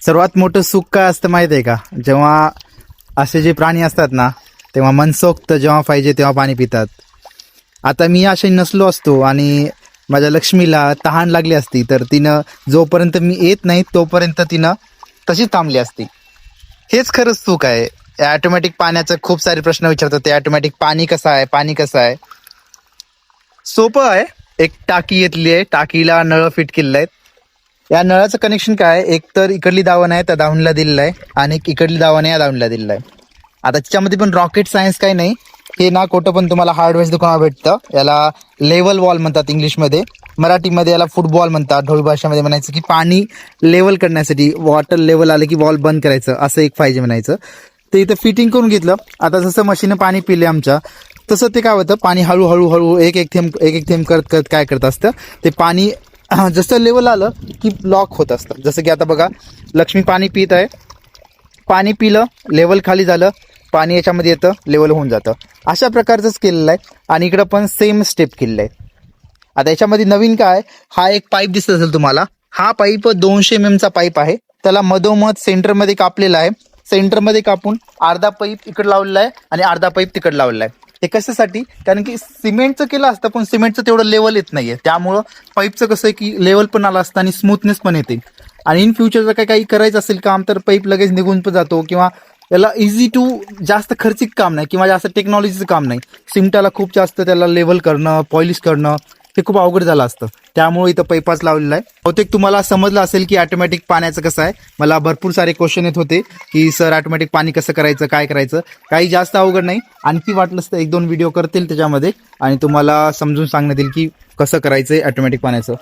सर्वात मोठं सुख काय असतं माहिती आहे का? जेव्हा असे जे प्राणी असतात ना, तेव्हा मनसोक्त जेव्हा पाहिजे तेव्हा पाणी पितात. आता मी असे नसलो असतो आणि माझ्या लक्ष्मीला तहान लागली असती, तर तिनं जोपर्यंत मी येत नाही तोपर्यंत तिनं तशीच थांबली असती. हेच खरंच सुख आहे. ऑटोमॅटिक पाण्याचं खूप सारे प्रश्न विचारतात. ते ऑटोमॅटिक पाणी कसं आहे, पाणी कसं आहे. सोपं आहे. एक टाकी घेतली आहे, टाकीला नळ फिट केलेलं आहे. या नळाचं कनेक्शन काय आहे, एक तर इकडली दावण आहे त्या दावणीला दिलेलं आहे आणि एक इकडली दावण आहे या दावणीला दिलेलं आहे. आता त्याच्यामध्ये पण रॉकेट सायन्स काही नाही. हे ना कुठं पण तुम्हाला हार्डवेअर दुकानात भेटतं. याला लेवल वॉल म्हणतात इंग्लिशमध्ये, मराठीमध्ये याला फुटबॉल म्हणतात. ढोबळी भाषेमध्ये म्हणायचं की पाणी लेवल करण्यासाठी, वॉटर लेवल आलं की वॉल बंद करायचं, असं एक पाहिजे म्हणायचं. ते इथं फिटिंग करून घेतलं. आता जसं मशीनं पाणी पिले आमच्या, तसं ते काय होतं, पाणी हळूहळू हळू एक एक थेंब करत करत काय करत असतं, ते पाणी जसं लेवल आलं की ब्लॉक होत असतं. जसं की आता बघा, लक्ष्मी पाणी पित आहे, पाणी पिलं, लेवल खाली झालं, पाणी याच्यामध्ये येतं, लेवल होऊन जातं. अशा प्रकारचंच केलेलं आहे. आणि इकडं पण सेम स्टेप केलेलं आहे. आता याच्यामध्ये नवीन काय, हा एक पाईप दिसत असेल तुम्हाला. हा पाईप 200 mm चा पाईप आहे. त्याला मधोमध सेंटरमध्ये कापलेला आहे. सेंटरमध्ये कापून अर्धा पाईप इकडे लावलेला आहे आणि अर्धा पाईप तिकडे लावलेला आहे. हे कशासाठी? कारण की सिमेंटचं केलं असतं पण सिमेंटचं तेवढं लेवल येत नाहीये. त्यामुळं पाईपचं कसं आहे की लेवल पण आलं असतं आणि स्मूथनेस पण येते. आणि इन फ्युचर जर काही करायचं असेल काम, तर पाईप लगेच निघून पण जातो, किंवा याला इझी टू, जास्त खर्चिक काम नाही किंवा जास्त टेक्नॉलॉजीचं काम नाही. सिमटाला खूप जास्त त्याला लेवल करणं, पॉलिश करणं हे खूप अवघड झालं असतं. त्यामुळे इथं पाईपाच लावलेला आहे. बहुतेक तुम्हाला समजलं असेल की ऑटोमॅटिक पाण्याचं कसं आहे. मला भरपूर सारे क्वेश्चन येत होते की सर ऑटोमॅटिक पाणी कसं करायचं, काय करायचं. काही जास्त अवघड नाही. आणखी वाटलंच तर 1-2 व्हिडिओ करतील त्याच्यामध्ये आणि तुम्हाला समजून सांगण्यात येईल की कसं करायचं ऑटोमॅटिक पाण्याचं.